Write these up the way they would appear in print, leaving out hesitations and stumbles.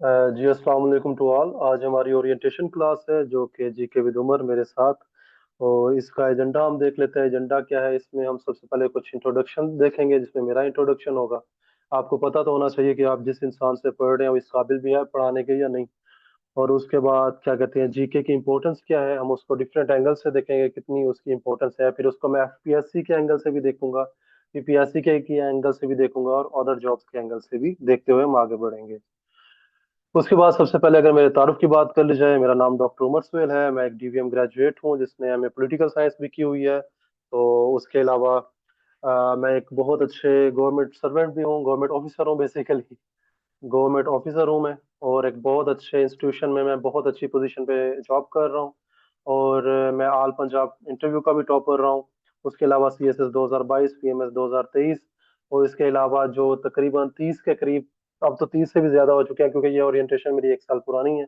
जी अस्सलाम वालेकुम to all. आज हमारी ओरिएंटेशन क्लास है जो कि जीके विद उमर मेरे साथ। और इसका एजेंडा हम देख लेते हैं। एजेंडा क्या है, इसमें हम सबसे पहले कुछ इंट्रोडक्शन देखेंगे जिसमें मेरा इंट्रोडक्शन होगा। आपको पता तो होना चाहिए कि आप जिस इंसान से पढ़ रहे हैं वो इस काबिल भी है पढ़ाने के या नहीं। और उसके बाद क्या कहते हैं, जीके की इंपॉर्टेंस क्या है, हम उसको डिफरेंट एंगल से देखेंगे कितनी उसकी इंपॉर्टेंस है। फिर उसको मैं एफपीएससी के एंगल से भी देखूंगा, यूपीएससी के की एंगल से भी देखूंगा, और अदर जॉब्स के एंगल से भी देखते हुए हम आगे बढ़ेंगे। उसके बाद सबसे पहले अगर मेरे तारुफ की बात कर ली जाए, मेरा नाम डॉक्टर उमर सुहेल है। मैं एक डीवीएम ग्रेजुएट हूँ जिसने एमए पॉलिटिकल साइंस भी की हुई है। तो उसके अलावा मैं एक बहुत अच्छे गवर्नमेंट सर्वेंट भी हूँ, गवर्नमेंट ऑफिसर हूँ बेसिकली। गवर्नमेंट ऑफिसर हूँ मैं। और एक बहुत अच्छे इंस्टीट्यूशन में मैं बहुत अच्छी पोजीशन पे जॉब कर रहा हूँ। और मैं ऑल पंजाब इंटरव्यू का भी टॉपर रहा हूँ। उसके अलावा सीएसएस 2022, पीएमएस 2023। और इसके अलावा जो तकरीबन 30 के करीब, अब तो 30 से भी ज्यादा हो चुके हैं क्योंकि ये ओरिएंटेशन मेरी एक साल पुरानी है।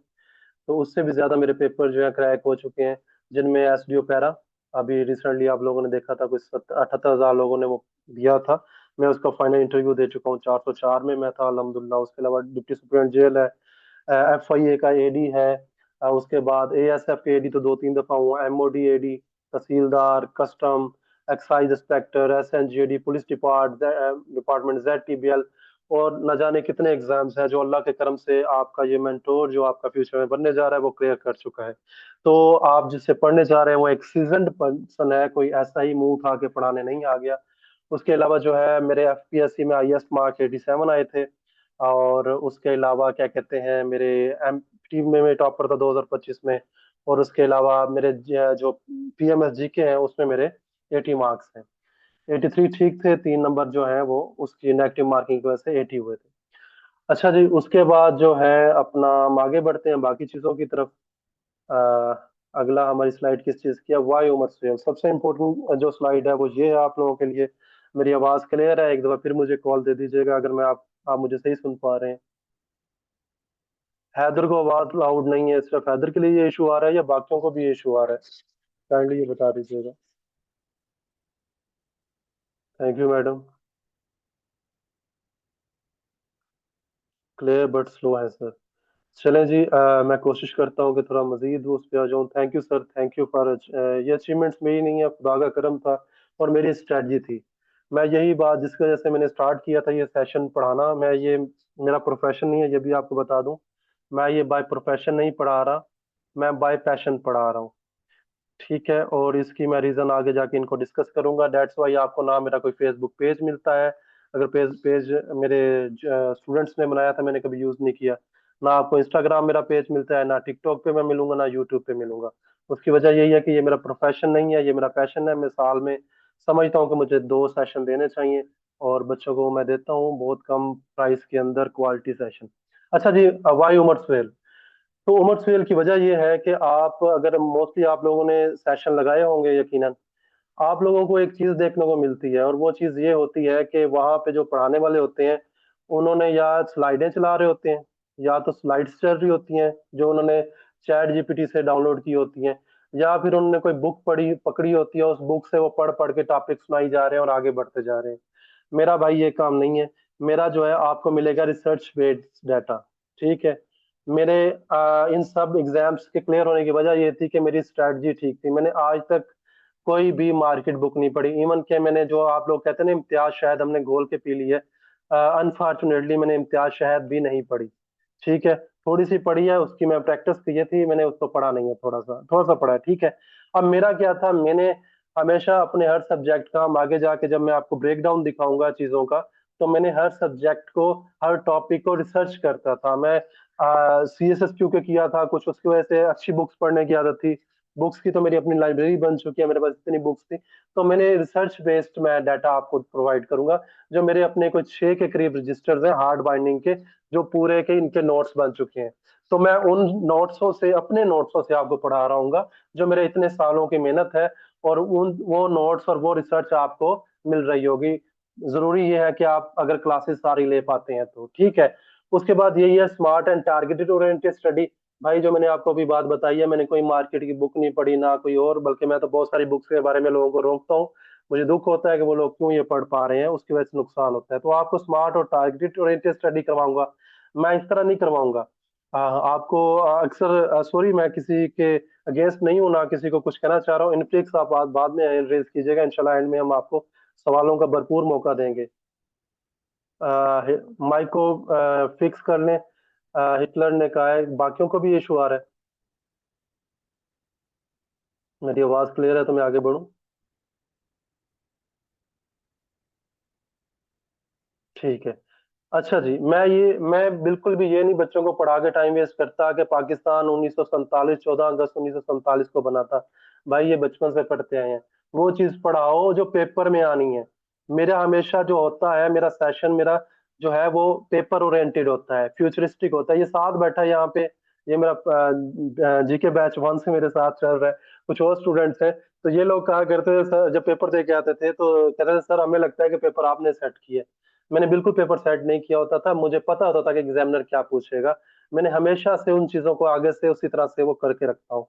तो उससे भी ज्यादा मेरे पेपर जो है क्रैक हो चुके हैं, जिनमें एसडीओ पैरा अभी रिसेंटली आप लोगों ने देखा था, कुछ 78,000 लोगों ने वो दिया था। मैं उसका फाइनल इंटरव्यू दे चुका हूँ, 404 में मैं था अल्हम्दुलिल्लाह। उसके अलावा डिप्टी सुप्रीडेंट जेल है, एफआईए का एडी है। उसके बाद एएसएफ के एडी तो 2-3 दफा हुआ, MOD AD, tehsildar, custom, excise inspector, SNGD, police department, ZTBL. और न जाने कितने एग्जाम्स हैं जो अल्लाह के करम से आपका ये मेंटोर जो आपका फ्यूचर में बनने जा रहा है वो क्लियर कर चुका है। तो आप जिससे पढ़ने जा रहे हैं वो एक सीजन्ड पर्सन है, कोई ऐसा ही मुंह उठा के पढ़ाने नहीं आ गया। उसके अलावा जो है मेरे एफपीएससी में हाईएस्ट मार्क 87 आए थे। और उसके अलावा क्या कहते हैं, मेरे एम टीम में मैं टॉपर था 2025 में। और उसके अलावा मेरे जो पीएमएस जीके हैं उसमें मेरे 80 मार्क्स हैं। 83 ठीक थे, 3 नंबर जो है वो उसकी नेगेटिव मार्किंग की वजह से 80 हुए थे। अच्छा जी, उसके बाद जो है अपना हम आगे बढ़ते हैं बाकी चीजों की तरफ। अ, अगला हमारी स्लाइड किस चीज की है, वाई उमर सुहेल। सबसे इम्पोर्टेंट जो स्लाइड है वो ये है आप लोगों के लिए। मेरी आवाज क्लियर है? एक दफा फिर मुझे कॉल दे दीजिएगा अगर मैं आप मुझे सही सुन पा रहे हैं। हैदर को आवाज लाउड नहीं है, सिर्फ हैदर के लिए ये इशू आ रहा है या बाकियों को भी ये इशू आ रहा है? काइंडली ये बता दीजिएगा। Thank you madam. Clear but slow है सर। चलें जी, मैं कोशिश करता हूँ कि थोड़ा मजीद उस पे आ जाऊँ। Thank you sir, thank you for. ये अचीवमेंट्स मेरी नहीं है, खुदा का करम था और मेरी स्ट्रेटजी थी। मैं यही बात जिसकी वजह से मैंने स्टार्ट किया था ये सेशन पढ़ाना, मैं ये मेरा प्रोफेशन नहीं है, ये भी आपको बता दूं। मैं ये बाय प्रोफेशन नहीं पढ़ा रहा, मैं बाय पैशन पढ़ा रहा हूँ। ठीक है, और इसकी मैं रीजन आगे जाके इनको डिस्कस करूंगा। डेट्स वाई आपको ना मेरा कोई फेसबुक पेज मिलता है। अगर पेज पेज मेरे स्टूडेंट्स ने बनाया था, मैंने कभी यूज नहीं किया। ना आपको इंस्टाग्राम मेरा पेज मिलता है, ना टिकटॉक पे मैं मिलूंगा, ना यूट्यूब पे मिलूंगा। उसकी वजह यही है कि ये मेरा प्रोफेशन नहीं है, ये मेरा पैशन है। मैं साल में समझता हूँ कि मुझे 2 सेशन देने चाहिए, और बच्चों को मैं देता हूँ बहुत कम प्राइस के अंदर क्वालिटी सेशन। अच्छा जी, वाई उमर सुहेल। तो उमर सुहेल की वजह यह है कि आप अगर मोस्टली आप लोगों ने सेशन लगाए होंगे यकीनन, आप लोगों को एक चीज देखने को मिलती है, और वो चीज ये होती है कि वहां पे जो पढ़ाने वाले होते हैं उन्होंने या स्लाइडें चला रहे होते हैं, या तो स्लाइड्स चल रही होती हैं जो उन्होंने चैट जीपीटी से डाउनलोड की होती हैं, या फिर उन्होंने कोई बुक पढ़ी पकड़ी होती है, उस बुक से वो पढ़ पढ़ के टॉपिक सुनाई जा रहे हैं और आगे बढ़ते जा रहे हैं। मेरा भाई ये काम नहीं है। मेरा जो है आपको मिलेगा रिसर्च बेस्ड डाटा। ठीक है। मेरे इन सब एग्जाम्स के क्लियर होने की वजह ये थी कि मेरी स्ट्रैटेजी ठीक थी। मैंने आज तक कोई भी मार्केट बुक नहीं पढ़ी, इवन के मैंने जो आप लोग कहते हैं ना इम्तियाज शहद हमने घोल के पी ली है, अनफॉर्चुनेटली मैंने इम्तियाज शहद भी नहीं पढ़ी। ठीक है। थोड़ी सी पढ़ी है, उसकी मैं प्रैक्टिस की थी, मैंने उसको पढ़ा नहीं है, थोड़ा सा पढ़ा है। ठीक है। अब मेरा क्या था, मैंने हमेशा अपने हर सब्जेक्ट का, हम आगे जाके जब मैं आपको ब्रेक डाउन दिखाऊंगा चीजों का, तो मैंने हर सब्जेक्ट को, हर टॉपिक को रिसर्च करता था मैं। सीएसएस क्यू के किया था कुछ, उसकी वजह से अच्छी बुक्स पढ़ने की आदत थी। बुक्स की तो मेरी अपनी लाइब्रेरी बन चुकी है, मेरे पास इतनी बुक्स थी। तो मैंने रिसर्च बेस्ड मैं डाटा आपको प्रोवाइड करूंगा। जो मेरे अपने कुछ 6 के करीब रजिस्टर्स हैं हार्ड बाइंडिंग के, जो पूरे के इनके नोट्स बन चुके हैं। तो मैं उन नोट्सों से, अपने नोट्सों से आपको पढ़ा रहा हूँ जो मेरे इतने सालों की मेहनत है। और उन वो नोट्स और वो रिसर्च आपको मिल रही होगी। जरूरी ये है कि आप अगर क्लासेस सारी ले पाते हैं तो ठीक है। उसके बाद यही है smart and targeted oriented study. भाई जो मैंने आपको अभी बात बताई है, मैंने कोई मार्केट की बुक नहीं पढ़ी ना कोई और, बल्कि मैं तो बहुत सारी बुक्स के बारे में लोगों को रोकता हूँ। मुझे दुख होता है कि वो लोग क्यों ये पढ़ पा रहे हैं, उसकी वजह से नुकसान होता है। तो आपको स्मार्ट और टारगेटेड ओरिएंटेड स्टडी करवाऊंगा, मैं इस तरह नहीं करवाऊंगा हाँ, आपको अक्सर सॉरी, मैं किसी के अगेंस्ट नहीं हूँ, ना किसी को कुछ कहना चाह रहा हूँ। इनफ्लिक्स आप बात बाद में रेज कीजिएगा, इंशाल्लाह एंड में हम आपको सवालों का भरपूर मौका देंगे। माइक को फिक्स कर लें। हिटलर ने कहा है बाकियों को भी इशू आ रहा है। मेरी आवाज क्लियर है तो मैं आगे बढ़ूँ? ठीक है। अच्छा जी, मैं बिल्कुल भी ये नहीं बच्चों को पढ़ा के टाइम वेस्ट करता कि पाकिस्तान 1947 14 अगस्त 1947 को बना था। भाई ये बचपन से पढ़ते आए हैं। वो चीज पढ़ाओ जो पेपर में आनी है। मेरा हमेशा जो होता है, मेरा सेशन मेरा जो है वो पेपर ओरिएंटेड होता है, फ्यूचरिस्टिक होता है। ये साथ बैठा है यहाँ पे, ये मेरा जीके बैच 1 से मेरे साथ चल रहा है। कुछ और स्टूडेंट्स हैं, तो ये लोग कहा करते थे सर, जब पेपर दे के आते थे तो कहते थे सर हमें लगता है कि पेपर आपने सेट किया है। मैंने बिल्कुल पेपर सेट नहीं किया होता था, मुझे पता होता था कि एग्जामिनर क्या पूछेगा। मैंने हमेशा से उन चीजों को आगे से उसी तरह से वो करके रखता हूँ।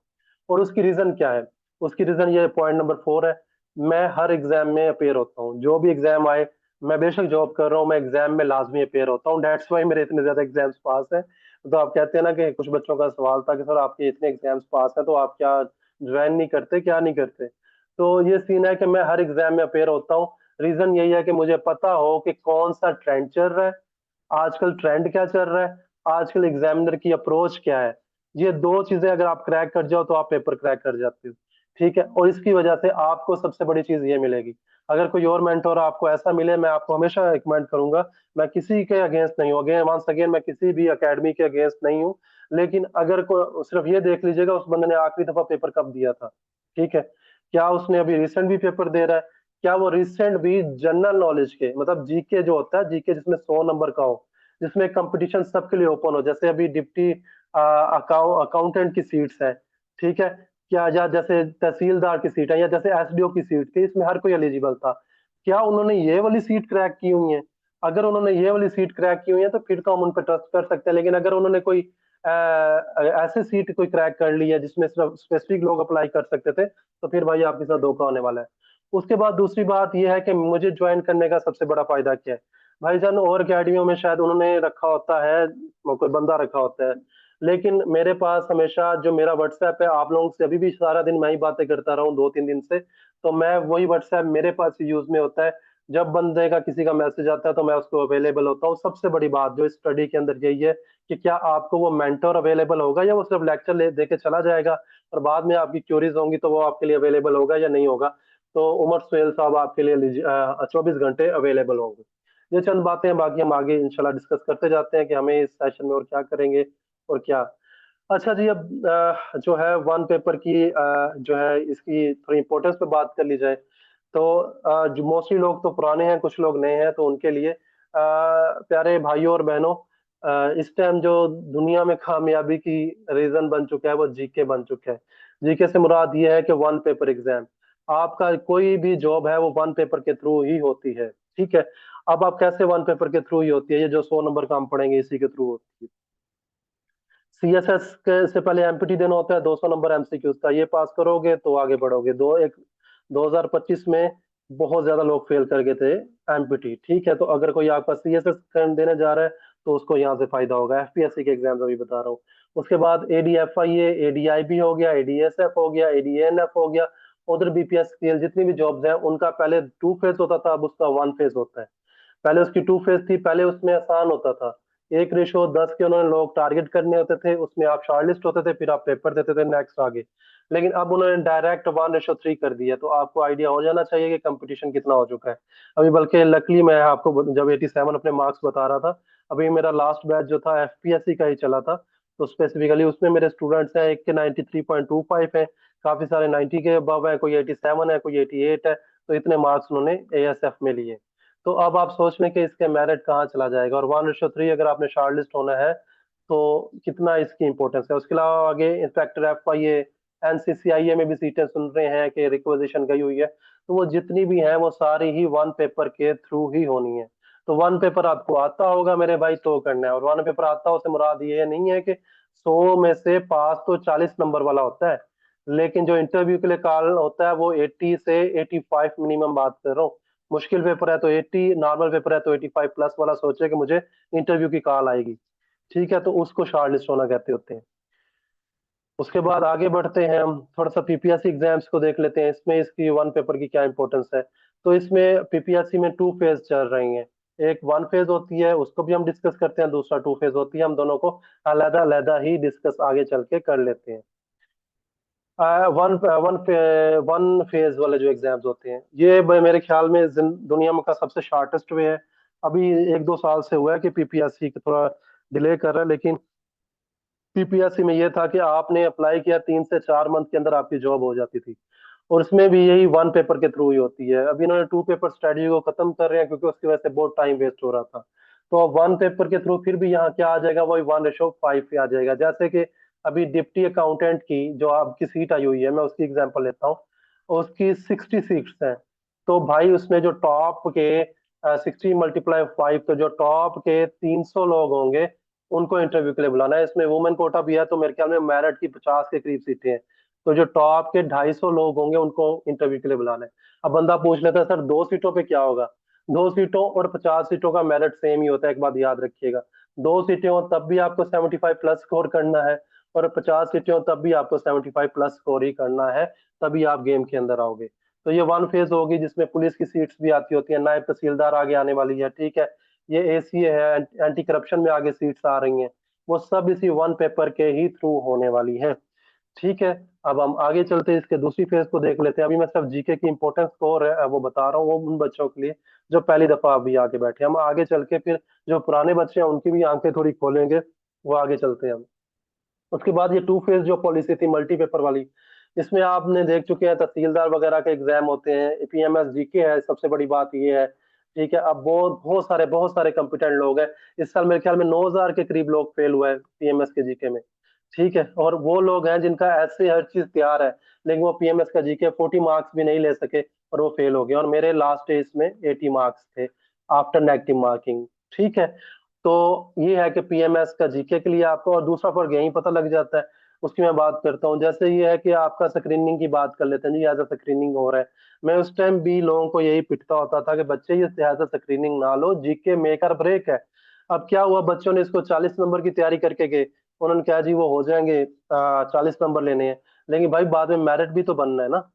और उसकी रीजन क्या है? उसकी रीजन ये पॉइंट नंबर 4 है। मैं हर एग्जाम में अपेयर होता हूँ, जो भी एग्जाम आए। मैं बेशक जॉब कर रहा हूँ, मैं एग्जाम में लाजमी अपेयर होता हूँ। डेट्स वाई मेरे इतने ज्यादा एग्जाम्स पास है। तो आप कहते हैं ना कि कुछ बच्चों का सवाल था कि सर आपके इतने एग्जाम्स पास है तो आप क्या ज्वाइन नहीं करते, क्या नहीं करते? तो ये सीन है कि मैं हर एग्जाम में अपेयर होता हूँ। रीजन यही है कि मुझे पता हो कि कौन सा ट्रेंड चल रहा है, आजकल ट्रेंड क्या चल रहा है, आजकल एग्जामिनर की अप्रोच क्या है। ये दो चीजें अगर आप क्रैक कर जाओ तो आप पेपर क्रैक कर जाते हो। ठीक है, और इसकी वजह से आपको सबसे बड़ी चीज ये मिलेगी। अगर कोई और मेंटोर आपको ऐसा मिले, मैं आपको हमेशा रिकमेंड करूंगा। मैं किसी के अगेंस्ट नहीं हूँ, अगेन वंस अगेन मैं किसी भी एकेडमी के अगेंस्ट नहीं हूँ। लेकिन अगर को सिर्फ ये देख लीजिएगा उस बंदे ने आखिरी दफा पेपर कब दिया था। ठीक है, क्या उसने अभी रिसेंट भी पेपर दे रहा है? क्या वो रिसेंट भी जनरल नॉलेज के, मतलब जीके जो होता है, जीके जिसमें 100 नंबर का हो, जिसमें कंपटीशन सबके लिए ओपन हो, जैसे अभी डिप्टी अकाउंटेंट की सीट्स है। ठीक है, क्या या जैसे तहसीलदार की सीट है, या जैसे एसडीओ की सीट थी, इसमें हर कोई एलिजिबल था। क्या उन्होंने ये वाली सीट क्रैक की हुई है? अगर उन्होंने ये वाली सीट क्रैक की हुई है तो फिर तो हम उन पर ट्रस्ट कर सकते हैं। लेकिन अगर उन्होंने कोई ऐसे सीट कोई क्रैक कर ली है जिसमें सिर्फ स्पेसिफिक लोग अप्लाई कर सकते थे, तो फिर भाई आपके साथ धोखा होने वाला है। उसके बाद दूसरी बात यह है कि मुझे ज्वाइन करने का सबसे बड़ा फायदा क्या है? भाईजान, और अकेडमियों में शायद उन्होंने रखा होता है, कोई बंदा रखा होता है। लेकिन मेरे पास हमेशा जो मेरा व्हाट्सएप है, आप लोगों से अभी भी सारा दिन मैं ही बातें करता रहा हूँ 2-3 दिन से, तो मैं वही व्हाट्सएप मेरे पास यूज में होता है। जब बंदे का किसी का मैसेज आता है तो मैं उसको अवेलेबल होता हूँ। सबसे बड़ी बात जो स्टडी के अंदर यही है कि क्या आपको वो मेंटर अवेलेबल होगा, या वो सिर्फ लेक्चर ले दे के चला जाएगा और बाद में आपकी क्यूरीज होंगी तो वो आपके लिए अवेलेबल होगा या नहीं होगा। तो उमर सुहेल साहब आपके लिए 24 घंटे अवेलेबल होंगे। ये चंद बातें हैं, बाकी हम आगे इंशाल्लाह डिस्कस करते जाते हैं कि हमें इस सेशन में और क्या करेंगे और क्या। अच्छा जी, अब जो है वन पेपर की जो है इसकी थोड़ी इंपॉर्टेंस पे बात कर ली जाए। तो जो मोस्टली लोग तो पुराने हैं, कुछ लोग नए हैं, तो उनके लिए प्यारे भाइयों और बहनों, इस टाइम जो दुनिया में कामयाबी की रीजन बन चुका है वो जीके बन चुका है। जीके से मुराद ये है कि वन पेपर एग्जाम, आपका कोई भी जॉब है वो वन पेपर के थ्रू ही होती है। ठीक है, अब आप कैसे वन पेपर के थ्रू ही होती है? ये जो 100 नंबर का हम पढ़ेंगे इसी के थ्रू होती है। सीएसएस के से पहले एमपीटी देना होता है, 200 नंबर एमसीक्यूज का, ये पास करोगे तो आगे बढ़ोगे। 2025 में बहुत ज्यादा लोग फेल कर गए थे एमपीटी। ठीक है, तो अगर कोई आपका सीएसएस देने जा रहा है तो उसको यहाँ से फायदा होगा। एफपीएससी के एग्जाम अभी बता रहा हूँ। उसके बाद एडीएफआईए, एडीआईबी हो गया, एडीएसएफ हो गया, एडीएनएफ हो गया। उधर बीपीएससीएल जितनी भी जॉब्स हैं उनका पहले 2 फेज होता था, अब उसका 1 फेज होता है। पहले उसकी 2 फेज थी, पहले उसमें आसान होता था। 1:10 के उन्होंने लोग टारगेट करने होते थे, उसमें आप शॉर्टलिस्ट होते थे, फिर आप पेपर देते थे, नेक्स्ट आगे। लेकिन अब उन्होंने डायरेक्ट 1:3 कर दिया, तो आपको आइडिया हो जाना चाहिए कि कंपटीशन कितना हो चुका है। अभी बल्कि लकली मैं आपको जब 87 अपने मार्क्स बता रहा था, अभी मेरा लास्ट बैच जो था एफपीएससी का ही चला था। तो स्पेसिफिकली उसमें मेरे स्टूडेंट्स हैं, एक के 93.25 है, काफी सारे 90 के अबव है, कोई 87 है, कोई 88 है। तो इतने मार्क्स उन्होंने एएसएफ में लिए। तो अब आप सोच लें कि इसके मेरिट कहाँ चला जाएगा। और 1:3 अगर आपने शॉर्ट लिस्ट होना है तो कितना इसकी इंपॉर्टेंस है। उसके अलावा आगे इंस्पेक्टर एफआईए, एनसीसीआईए में भी सीटें सुन रहे हैं कि रिक्वेजिशन गई हुई है। तो वो जितनी भी हैं वो सारी ही वन पेपर के थ्रू ही होनी है। तो वन पेपर आपको आता होगा मेरे भाई तो करना है। और वन पेपर आता हो से मुराद ये नहीं है कि 100 में से पास तो 40 नंबर वाला होता है, लेकिन जो इंटरव्यू के लिए कॉल होता है वो 80 से 85 मिनिमम बात कर रहा हूँ। मुश्किल पेपर है तो 80, नॉर्मल पेपर है तो 85 प्लस वाला सोचे कि मुझे इंटरव्यू की कॉल आएगी। ठीक है, तो उसको शॉर्ट लिस्ट होना कहते होते हैं। उसके बाद आगे बढ़ते हैं, हम थोड़ा सा पीपीएससी एग्जाम्स को देख लेते हैं, इसमें इसकी वन पेपर की क्या इंपॉर्टेंस है। तो इसमें पीपीएससी में टू फेज चल रही हैं। एक वन फेज होती है, उसको भी हम डिस्कस करते हैं, दूसरा टू फेज होती है, हम दोनों को अलग अलग ही डिस्कस आगे चल के कर लेते हैं। वन वन वन फेज वाले जो एग्जाम्स होते हैं, ये मेरे ख्याल में दुनिया में का सबसे शॉर्टेस्ट वे है। अभी एक दो साल से हुआ है कि पीपीएससी थोड़ा डिले कर रहा है, लेकिन पीपीएससी में ये था कि आपने अप्लाई किया, 3 से 4 मंथ के अंदर आपकी जॉब हो जाती थी। और उसमें भी यही वन पेपर के थ्रू ही होती है। अभी इन्होंने टू पेपर स्ट्रेटजी को खत्म कर रहे हैं, क्योंकि उसकी वजह से बहुत टाइम वेस्ट हो रहा था। तो अब वन पेपर के थ्रू फिर भी यहाँ क्या आ जाएगा, वही 1:5 पे आ जाएगा। जैसे कि अभी डिप्टी अकाउंटेंट की जो आपकी सीट आई हुई है, मैं उसकी एग्जांपल लेता हूँ। उसकी 60 सीट्स हैं। तो भाई उसमें जो टॉप के 60 × 5, तो जो टॉप के 300 लोग होंगे, उनको इंटरव्यू के लिए बुलाना है। इसमें वुमेन कोटा भी है, तो मेरे ख्याल में मेरिट की 50 के करीब सीटें हैं। तो जो टॉप के 250 लोग होंगे, उनको इंटरव्यू के लिए बुलाना है। अब बंदा पूछ लेता है, सर 2 सीटों पे क्या होगा? 2 सीटों और 50 सीटों का मेरिट सेम ही होता है, एक बात याद रखिएगा। 2 सीटें हो तब भी आपको 75+ स्कोर करना है, और 50 सीटें हो तब भी आपको 75+ स्कोर ही करना है। तभी आप गेम के अंदर आओगे। तो ये वन फेज होगी, जिसमें पुलिस की सीट्स भी आती होती है, नायब तहसीलदार आगे आने वाली है, ठीक है। ये एसीए है, एंटी करप्शन में आगे सीट्स आ रही हैं। वो सब इसी वन पेपर के ही थ्रू होने वाली है। ठीक है। अब हम आगे चलते हैं, इसके दूसरी फेज को देख लेते हैं। अभी मैं सिर्फ जीके की इंपॉर्टेंस को वो बता रहा हूँ, वो उन बच्चों के लिए जो पहली दफा अभी आके बैठे हैं। हम आगे चल के फिर जो पुराने बच्चे हैं, उनकी भी आंखें थोड़ी खोलेंगे। वो आगे चलते हैं हम। उसके बाद ये टू फेज जो पॉलिसी थी मल्टी पेपर वाली, इसमें आपने देख चुके हैं तहसीलदार वगैरह के एग्जाम होते हैं, पीएमएस जीके है, सबसे बड़ी बात ये है। ठीक है। अब बहुत सारे कंपिटेंट लोग हैं। इस साल मेरे ख्याल में 9,000 के करीब लोग फेल हुए हैं पीएमएस के जीके में। ठीक है। और वो लोग हैं जिनका ऐसे हर चीज तैयार है, लेकिन वो पीएमएस का जीके 40 मार्क्स भी नहीं ले सके, और वो फेल हो गए। और मेरे लास्ट डे इसमें 80 मार्क्स थे, आफ्टर नेगेटिव मार्किंग। ठीक है। तो ये है कि पीएमएस का जीके के लिए आपको, और दूसरा फर्क यही पता लग जाता है। उसकी मैं बात करता हूँ। जैसे ये है कि आपका स्क्रीनिंग की बात कर लेते हैं जी, एज अ स्क्रीनिंग हो रहा है। मैं उस टाइम भी लोगों को यही पिटता होता था कि बच्चे ये एज अ स्क्रीनिंग ना लो, जीके मेक और ब्रेक है। अब क्या हुआ, बच्चों ने इसको 40 नंबर की तैयारी करके गए। उन्होंने कहा जी वो हो जाएंगे, 40 नंबर लेने हैं। लेकिन भाई बाद में मेरिट भी तो बनना है ना।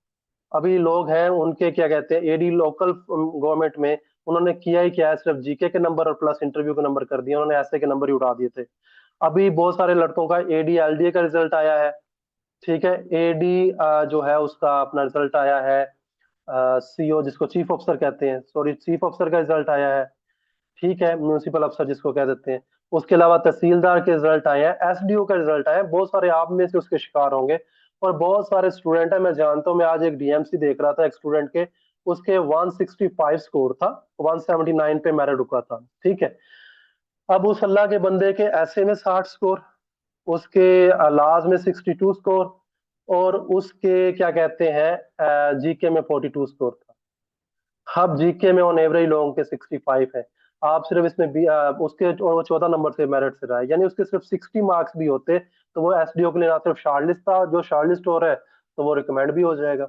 अभी लोग हैं उनके क्या कहते हैं, एडी लोकल गवर्नमेंट में, उन्होंने किया ही क्या है, सिर्फ जीके के नंबर और प्लस इंटरव्यू के नंबर कर दिए, उन्होंने ऐसे के नंबर ही उड़ा दिए थे। अभी बहुत सारे लड़कों का एडी एलडीए का रिजल्ट आया है। ठीक है। एडी जो है उसका अपना रिजल्ट आया है। सीओ जिसको चीफ ऑफिसर कहते हैं, सॉरी, चीफ ऑफिसर का रिजल्ट आया है। ठीक है। म्यूनिसिपल अफसर जिसको कह देते हैं। उसके अलावा तहसीलदार के रिजल्ट आए हैं, एसडीओ का रिजल्ट आया है। बहुत सारे आप में से उसके शिकार होंगे। और बहुत सारे स्टूडेंट है, मैं जानता हूँ। मैं आज एक डीएमसी देख रहा था एक स्टूडेंट के, उसके 165 स्कोर था, 179 पे मेरिट रुका था। ठीक है। अब उस अल्लाह के बंदे के ऐसे में 60 स्कोर, उसके लाज में 62 स्कोर, और उसके क्या कहते हैं जीके में 42 स्कोर था। अब जीके में ऑन एवरेज लोगों के 65 है। आप सिर्फ इसमें उसके और वो 14 नंबर से मेरिट से रहा है, यानी उसके सिर्फ 60 मार्क्स भी होते, तो वो एसडीओ के लिए ना सिर्फ शॉर्टलिस्ट था, जो शॉर्टलिस्ट हो रहा है तो वो रिकमेंड भी हो जाएगा।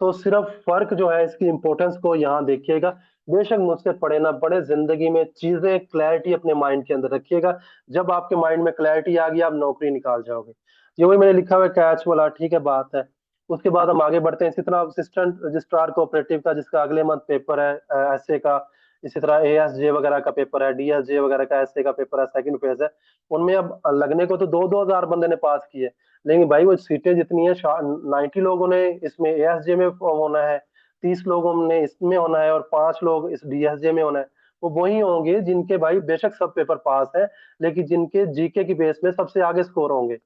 तो सिर्फ फर्क जो है, इसकी इंपॉर्टेंस को यहाँ देखिएगा। बेशक मुझसे पढ़े ना पढ़े, जिंदगी में चीजें क्लैरिटी अपने माइंड के अंदर रखिएगा। जब आपके माइंड में क्लैरिटी आ गई, आप नौकरी निकाल जाओगे। ये वही मैंने लिखा हुआ है, कैच वाला, ठीक है, बात है। उसके बाद हम आगे बढ़ते हैं। इसी तरह असिस्टेंट रजिस्ट्रार कोऑपरेटिव का, जिसका अगले मंथ पेपर है एसए का। इसी तरह एएसजे वगैरह का पेपर है, डीएसजे वगैरह का एसए का पेपर है, सेकंड फेज है। उनमें अब लगने को तो 2-2 हजार बंदे ने पास किए, लेकिन भाई वो सीटें जितनी है, 90 लोगों ने इसमें एएसजे में होना है, 30 लोगों ने इसमें होना है, और 5 लोग इस डीएसजे में होना है। वो वही होंगे जिनके भाई बेशक सब पेपर पास है, लेकिन जिनके जीके की बेस में सबसे आगे स्कोर होंगे।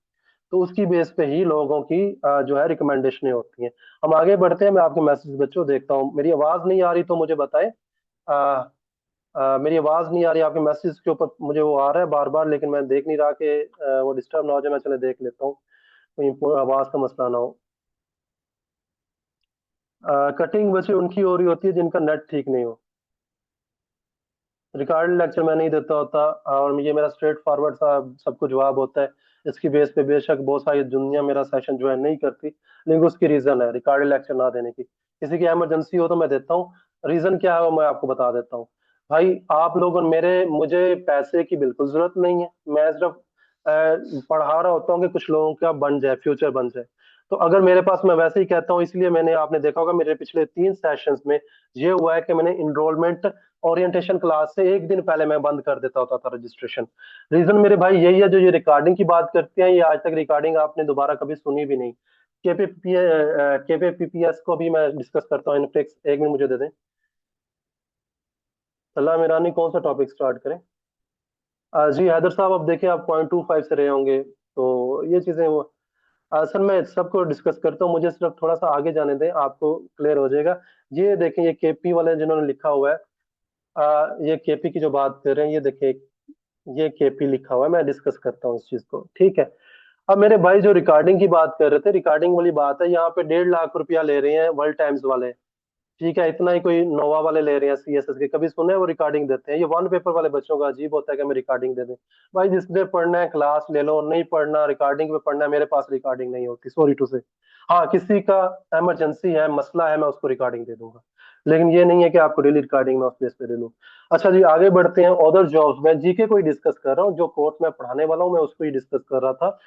तो उसकी बेस पे ही लोगों की जो है रिकमेंडेशनें होती हैं। हम आगे बढ़ते हैं। मैं आपके मैसेज बच्चों देखता हूँ, मेरी आवाज नहीं आ रही तो मुझे बताएं। मेरी आवाज नहीं आ रही आपके मैसेज के ऊपर, मुझे वो आ रहा है बार बार, लेकिन मैं देख नहीं रहा कि वो डिस्टर्ब ना हो जाए। मैं चले देख लेता हूँ, कोई आवाज का मसला ना हो। कटिंग वैसे उनकी हो रही होती है जिनका नेट ठीक नहीं हो। रिकॉर्ड लेक्चर मैं नहीं देता होता, और ये मेरा स्ट्रेट फॉरवर्ड सा सबको जवाब होता है। इसकी बेस पे बेशक बहुत सारी दुनिया मेरा सेशन ज्वाइन नहीं करती, लेकिन उसकी रीजन है रिकॉर्ड लेक्चर ना देने की। किसी की इमरजेंसी हो तो मैं देता हूँ। रीजन क्या है वो मैं आपको बता देता हूँ। भाई आप लोग और मुझे पैसे की बिल्कुल जरूरत नहीं है। मैं सिर्फ पढ़ा रहा होता हूँ कि कुछ लोगों का बन जाए, फ्यूचर बन जाए। तो अगर मेरे पास, मैं वैसे ही कहता हूँ, इसलिए मैंने, आपने देखा होगा मेरे पिछले 3 सेशंस में ये हुआ है कि मैंने इनरोलमेंट ओरिएंटेशन क्लास से एक दिन पहले मैं बंद कर देता होता था रजिस्ट्रेशन। रीजन मेरे भाई यही है, जो ये रिकॉर्डिंग की बात करते हैं, ये आज तक रिकॉर्डिंग आपने दोबारा कभी सुनी भी नहीं। केपीपीएस को भी मैं डिस्कस करता हूँ इनफेक्स, एक मिनट मुझे दे दें। सलाह मीरानी, कौन सा टॉपिक स्टार्ट करें? जी हैदर साहब, अब देखिए आप 0.25 से रहे होंगे, तो ये चीजें वो, सर मैं सबको डिस्कस करता हूँ, मुझे सिर्फ थोड़ा सा आगे जाने दें, आपको क्लियर हो जाएगा। ये देखें, ये केपी वाले जिन्होंने लिखा हुआ है, ये केपी की जो बात कर रहे हैं, ये देखिए, ये केपी लिखा हुआ है, मैं डिस्कस करता हूँ इस चीज को, ठीक है। अब मेरे भाई जो रिकॉर्डिंग की बात कर रहे थे, रिकॉर्डिंग वाली बात है, यहाँ पे 1.5 लाख रुपया ले रहे हैं वर्ल्ड टाइम्स वाले। ठीक है, इतना ही कोई नोवा वाले ले रहे हैं, सीएसएस के, कभी सुने हैं वो रिकॉर्डिंग देते हैं? ये वन पेपर वाले बच्चों का अजीब होता है कि हमें रिकॉर्डिंग दे दें। भाई जिसने पढ़ना है क्लास ले लो, नहीं पढ़ना रिकॉर्डिंग पे पढ़ना है, मेरे पास रिकॉर्डिंग नहीं होती, सॉरी टू से। हाँ, किसी का इमरजेंसी है, मसला है, मैं उसको रिकॉर्डिंग दे दूंगा, लेकिन ये नहीं है कि आपको डेली रिकॉर्डिंग मैं उस बेस पे दे दूँ। अच्छा जी, आगे बढ़ते हैं। अदर जॉब्स में जीके को ही डिस्कस कर रहा हूँ, जो कोर्स मैं पढ़ाने वाला हूँ मैं उसको ही डिस्कस कर रहा था।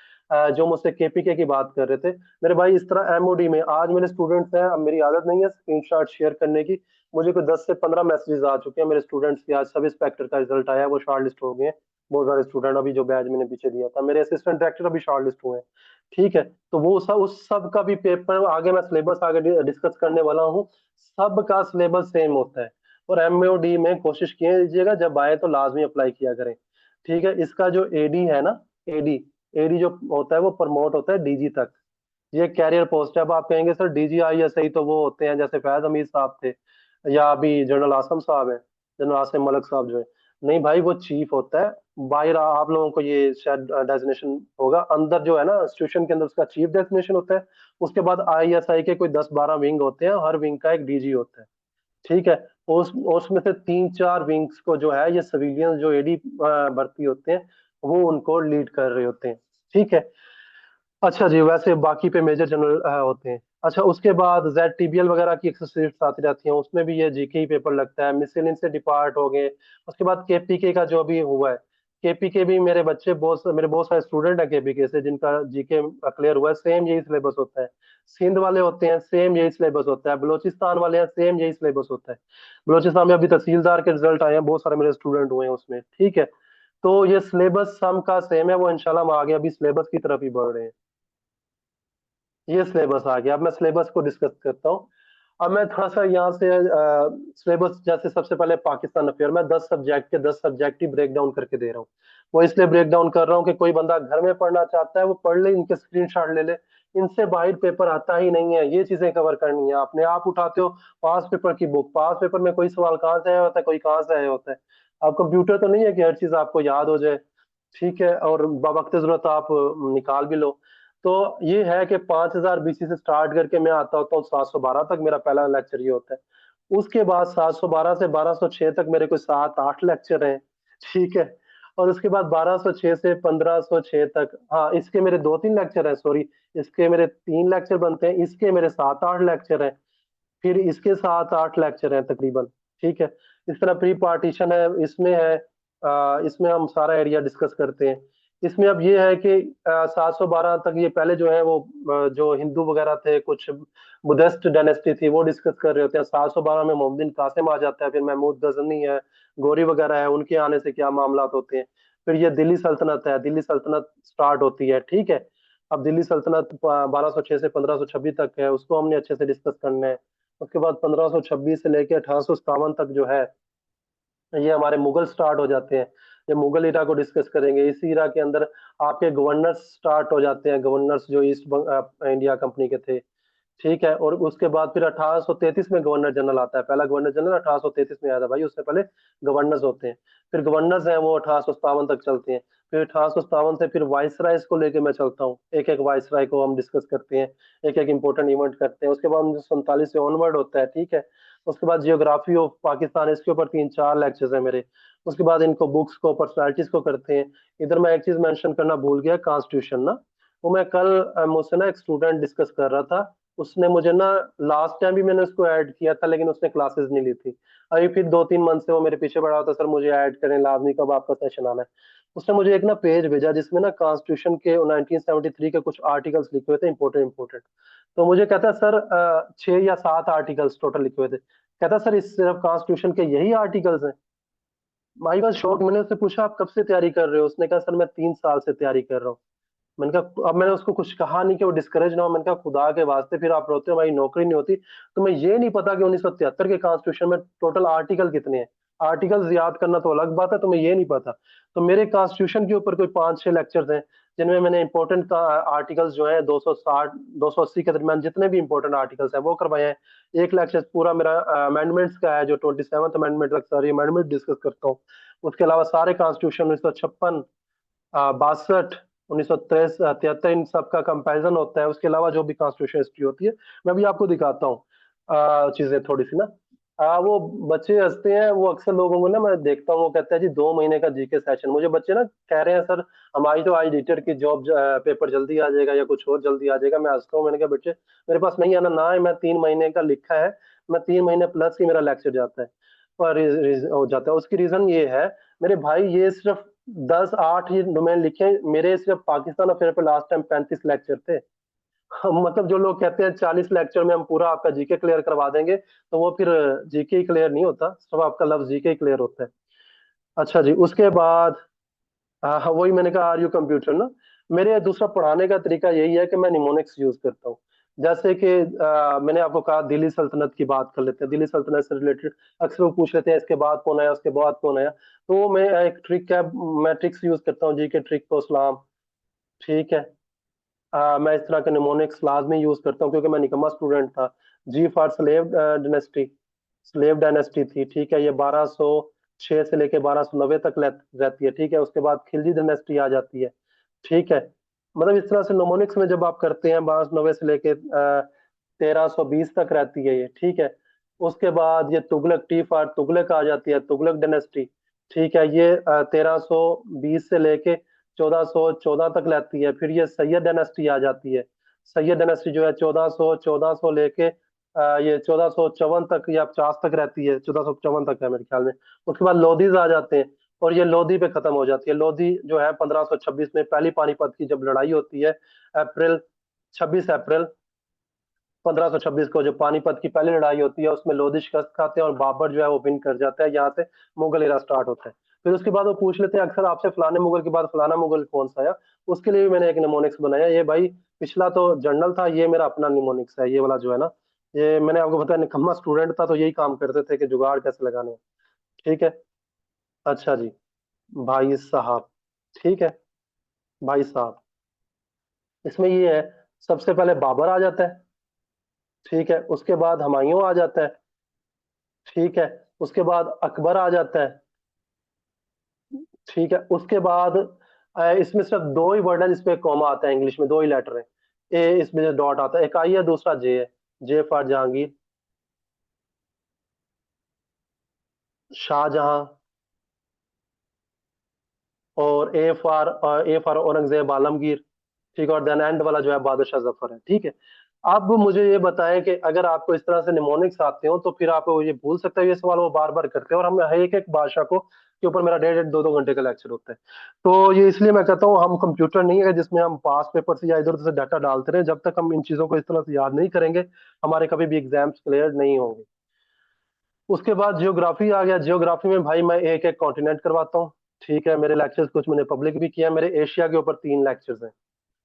जो मुझसे केपीके की बात कर रहे थे मेरे भाई, इस तरह एमओडी में आज मेरे स्टूडेंट्स हैं, अब मेरी आदत नहीं है स्क्रीनशॉट शेयर करने की, मुझे कोई 10 से 15 मैसेजेस आ चुके हैं मेरे स्टूडेंट्स के। आज सब इंस्पेक्टर का रिजल्ट आया है, वो शॉर्ट लिस्ट हो गए हैं। बहुत सारे स्टूडेंट अभी जो बैच मैंने पीछे दिया था, मेरे असिस्टेंट डायरेक्टर अभी शॉर्ट लिस्ट हुए हैं। ठीक है, तो वो सब, उस सब का भी पेपर आगे, मैं सिलेबस आगे डिस्कस करने वाला हूँ। सब का सिलेबस सेम होता है। और एमओडी में कोशिश कीजिएगा जब आए तो लाजमी अप्लाई किया करें। ठीक है, इसका जो एडी है ना, एडी एडी जो होता है वो प्रमोट होता है डीजी तक। ये कैरियर पोस्ट है। अब आप कहेंगे सर डीजीआईएसआई तो वो होते हैं जैसे फैज हमीद साहब थे, या अभी जनरल आसम साहब है, जनरल आसिम मलिक साहब जो है। नहीं भाई, वो चीफ होता है। बाहर आप लोगों को ये शायद डेजिग्नेशन होगा, अंदर जो है ना इंस्टीट्यूशन के अंदर उसका चीफ डेजिग्नेशन होता है। उसके बाद आईएसआई के कोई 10-12 विंग होते हैं, हर विंग का एक डीजी होता है। ठीक है, उसमें से 3-4 विंग्स को जो है, ये सिविलियन जो एडी भर्ती होते हैं, वो उनको लीड कर रहे होते हैं। ठीक है। अच्छा जी, वैसे बाकी पे मेजर जनरल होते हैं। अच्छा, उसके बाद जेड टीबीएल वगैरह की एक्सरसाइज आती रहती हैं, उसमें भी ये जीके ही पेपर लगता है। मिसलिन से डिपार्ट हो गए। उसके बाद केपीके का जो अभी हुआ है, केपीके भी मेरे बच्चे बहुत, मेरे बहुत सारे स्टूडेंट हैं केपीके से जिनका जीके क्लियर हुआ है, सेम यही सिलेबस होता है। सिंध वाले होते हैं, सेम यही सिलेबस होता है। बलोचिस्तान वाले हैं, सेम यही सिलेबस होता है। बलोचिस्तान में अभी तहसीलदार के रिजल्ट आए हैं, बहुत सारे मेरे स्टूडेंट हुए हैं उसमें। ठीक है, तो ये सिलेबस सम का सेम है, वो इंशाल्लाह हम आगे अभी सिलेबस की तरफ ही बढ़ रहे हैं। ये सिलेबस आ गया, अब मैं सिलेबस को डिस्कस करता हूँ। अब मैं थोड़ा सा यहाँ से सिलेबस, जैसे सबसे पहले पाकिस्तान अफेयर, मैं 10 सब्जेक्ट के 10 सब्जेक्ट ही ब्रेक डाउन करके दे रहा हूँ। वो इसलिए ब्रेक डाउन कर रहा हूँ कि कोई बंदा घर में पढ़ना चाहता है वो पढ़ ले, इनके स्क्रीनशॉट ले ले। इनसे बाहर पेपर आता ही नहीं है, ये चीजें कवर करनी है आपने। आप उठाते हो पास पेपर की बुक, पास पेपर में कोई सवाल कहाँ से आया होता है, कोई कहाँ से आया होता है। अब कंप्यूटर तो नहीं है कि हर चीज आपको याद हो जाए। ठीक है, और बवक्त जरूरत आप निकाल भी लो। तो ये है कि 5000 BC से स्टार्ट करके मैं आता होता हूँ 712 तक, मेरा पहला लेक्चर ये होता है। उसके बाद 712 से 1206 तक मेरे कोई 7-8 लेक्चर हैं। ठीक है, और उसके बाद 1206 से 1506 तक, हाँ इसके मेरे 2-3 लेक्चर हैं, सॉरी, इसके मेरे 3 लेक्चर बनते हैं, इसके मेरे 7-8 लेक्चर हैं, फिर इसके 7-8 लेक्चर हैं तकरीबन। ठीक है, इस तरह प्री पार्टीशन है, इसमें है, इसमें हम सारा एरिया डिस्कस करते हैं। इसमें अब ये है कि 712 तक ये पहले जो है वो जो हिंदू वगैरह थे, कुछ बुद्धिस्ट डायनेस्टी थी, वो डिस्कस कर रहे होते हैं। 712 में मोहम्मदीन कासिम आ जाता है, फिर महमूद गजनी है, गौरी वगैरह है, उनके आने से क्या मामला होते हैं। फिर ये दिल्ली सल्तनत है, दिल्ली सल्तनत स्टार्ट होती है। ठीक है, अब दिल्ली सल्तनत 1206 से 1526 तक है, उसको हमने अच्छे से डिस्कस करना है। उसके बाद 1526 से लेके 1857 तक जो है, ये हमारे मुगल स्टार्ट हो जाते हैं। ये मुगल इरा को डिस्कस करेंगे। इसी इरा के अंदर आपके गवर्नर्स स्टार्ट हो जाते हैं, गवर्नर्स जो इंडिया कंपनी के थे। ठीक है, और उसके बाद फिर 1833 में गवर्नर जनरल आता है, पहला गवर्नर जनरल 1833 में आया था भाई, उससे पहले गवर्नर्स होते हैं। फिर गवर्नर्स हैं वो 1857 तक चलते हैं। फिर 1857 से फिर वाइसरायस को लेके मैं चलता हूँ, एक एक वाइसराय को हम डिस्कस करते हैं, एक एक इंपॉर्टेंट इवेंट करते हैं। उसके बाद 47 से ऑनवर्ड होता है। ठीक है, उसके बाद जियोग्राफी ऑफ पाकिस्तान, इसके ऊपर 3-4 लेक्चर्स है मेरे। उसके बाद इनको बुक्स को, पर्सनैलिटीज को करते हैं। इधर मैं एक चीज मेंशन करना भूल गया, कॉन्स्टिट्यूशन ना, वो मैं कल मुझसे ना एक स्टूडेंट डिस्कस कर रहा था उसने मुझे ना, लास्ट टाइम भी मैंने उसको ऐड किया था लेकिन उसने क्लासेस नहीं ली थी। अभी फिर 2-3 मंथ से वो मेरे पीछे पड़ा होता, सर मुझे ऐड करें लाजमी, कब आपका सेशन आना है। उसने मुझे एक ना पेज भेजा जिसमें ना कॉन्स्टिट्यूशन के 1973 के कुछ आर्टिकल्स लिखे हुए थे, इंपॉर्टेंट इंपॉर्टेंट। तो मुझे कहता है सर 6 या 7 आर्टिकल्स टोटल लिखे हुए थे। कहता सर इस सिर्फ कॉन्स्टिट्यूशन के यही आर्टिकल्स हैं। भाई बस शॉर्ट, मैंने उससे पूछा आप कब से तैयारी कर रहे हो, उसने कहा सर मैं 3 साल से तैयारी कर रहा हूँ। मैंने कहा, अब मैंने उसको कुछ कहा नहीं कि वो डिस्करेज ना हो, मैंने कहा खुदा के वास्ते फिर आप रोते हो भाई नौकरी नहीं होती। तो मैं ये नहीं पता कि 1973 के कॉन्स्टिट्यूशन में टोटल आर्टिकल कितने हैं। आर्टिकल्स याद करना तो अलग बात है, तो मैं ये नहीं पता। तो मेरे कॉन्स्टिट्यूशन के ऊपर कोई 5-6 लेक्चर्स हैं जिनमें मैंने इंपॉर्टेंट का आर्टिकल्स जो है 260 280 के दरमियान जितने भी इंपॉर्टेंट आर्टिकल्स हैं वो करवाए हैं। एक लेक्चर पूरा मेरा अमेंडमेंट्स का है, जो 27th अमेंडमेंट तक सारी अमेंडमेंट डिस्कस करता हूँ। उसके अलावा सारे कॉन्स्टिट्यूशन 1956, 62, 1973, इन सब का कंपैरिजन होता है। उसके अलावा जो भी कॉन्स्टिट्यूशन हिस्ट्री होती है, मैं भी आपको दिखाता हूँ चीजें थोड़ी सी ना। वो बच्चे हंसते हैं, वो अक्सर लोगों को ना मैं देखता हूँ, वो कहते हैं जी 2 महीने का जीके सेशन। मुझे बच्चे ना कह रहे हैं सर हमारी तो आज एडिटर की जॉब पेपर जल्दी आ जाएगा या कुछ और जल्दी आ जाएगा। मैं हंसता हूँ, मैंने कहा बच्चे मेरे पास नहीं आना ना है, मैं 3 महीने का लिखा है, मैं 3 महीने प्लस ही मेरा लेक्चर जाता है और हो जाता है। उसकी रीजन ये है मेरे भाई, ये सिर्फ 10-8 ही डोमेन लिखे हैं। मेरे सिर्फ पाकिस्तान अफेयर पे लास्ट टाइम 35 लेक्चर थे। मतलब जो लोग कहते हैं 40 लेक्चर में हम पूरा आपका जीके क्लियर करवा देंगे, तो वो फिर जीके ही क्लियर नहीं होता, सब आपका लफ्ज जीके ही क्लियर होता है। अच्छा जी, उसके बाद वही मैंने कहा आर यू कंप्यूटर ना। मेरे दूसरा पढ़ाने का तरीका यही है कि मैं निमोनिक्स यूज करता हूँ। जैसे कि मैंने आपको कहा दिल्ली सल्तनत की बात कर लेते हैं, दिल्ली सल्तनत से रिलेटेड अक्सर वो पूछ लेते हैं इसके बाद कौन आया, उसके बाद कौन आया। तो मैं एक ट्रिक है, मैं ट्रिक्स यूज करता हूँ जी के ट्रिक को सलाम। ठीक है। मैं इस तरह के निमोनिक्स लाजमी यूज करता हूँ क्योंकि मैं निकम्मा स्टूडेंट था। जी for slave dynasty, slave dynasty थी, ठीक है, ये 1206 से लेके 1290 तक रहती है, ठीक है। उसके बाद खिलजी डायनेस्टी आ जाती है, ठीक है। मतलब इस तरह से निमोनिक्स में जब आप करते हैं 1290 से लेके 1320 तक रहती है ये, ठीक है। उसके बाद ये तुगलक, टी फॉर तुगलक आ जाती है, तुगलक डायनेस्टी, ठीक है। ये 1320 से लेके 1414 तक रहती है। फिर ये सैयद डायनेस्टी आ जाती है। सैयद डायनेस्टी जो है 1400 लेके ये 1454 तक या 50 तक रहती है, 1454 तक है मेरे ख्याल में। उसके बाद लोधीज आ जाते हैं और ये लोधी पे खत्म हो जाती है। लोधी जो है 1526 में पहली पानीपत की जब लड़ाई होती है, अप्रैल 26 अप्रैल 1526 को जो पानीपत की पहली लड़ाई होती है उसमें लोधी शिकस्त खाते हैं और बाबर जो है वो विन कर जाता है। यहाँ से मुगल एरा स्टार्ट होता है। फिर उसके बाद वो पूछ लेते हैं अक्सर आपसे फलाने मुगल के बाद फलाना मुगल कौन सा आया। उसके लिए भी मैंने एक निमोनिक्स बनाया। ये भाई पिछला तो जर्नल था, ये मेरा अपना निमोनिक्स है, ये वाला जो है ना। ये मैंने आपको बताया निकम्मा स्टूडेंट था तो यही काम करते थे कि जुगाड़ कैसे लगाने हैं। ठीक है। अच्छा जी, भाई साहब, ठीक है। भाई साहब, इसमें ये है, सबसे पहले बाबर आ जाता है, ठीक है। उसके बाद हुमायूं आ जाता है, ठीक है। उसके बाद अकबर आ जाता है, ठीक है। उसके बाद इसमें सिर्फ दो ही वर्ड है जिसपे कॉमा आता है, इंग्लिश में दो ही लेटर है। ए इसमें जो डॉट आता है, एक आई है दूसरा जे है। जे फॉर जहांगीर, शाहजहां, और ए फॉर औरंगजेब आलमगीर, ठीक है। और देन एंड वाला जो है बादशाह जफर है, ठीक है। अब मुझे ये बताएं कि अगर आपको इस तरह से निमोनिक्स आते हो तो फिर आप ये भूल सकते हो ये सवाल, वो बार बार करते हैं और हम एक एक भाषा को के ऊपर मेरा 1.5-2 घंटे का लेक्चर होता है। तो ये इसलिए मैं कहता हूँ हम कंप्यूटर नहीं है जिसमें हम पास पेपर से या इधर उधर से डाटा डालते रहे। जब तक हम इन चीजों को इस तरह से याद नहीं करेंगे हमारे कभी भी एग्जाम्स क्लियर नहीं होंगे। उसके बाद जियोग्राफी आ गया। जियोग्राफी में भाई मैं एक एक कॉन्टिनेंट करवाता हूँ, ठीक है। मेरे लेक्चर्स कुछ मैंने पब्लिक भी किया। मेरे एशिया के ऊपर 3 लेक्चर्स हैं,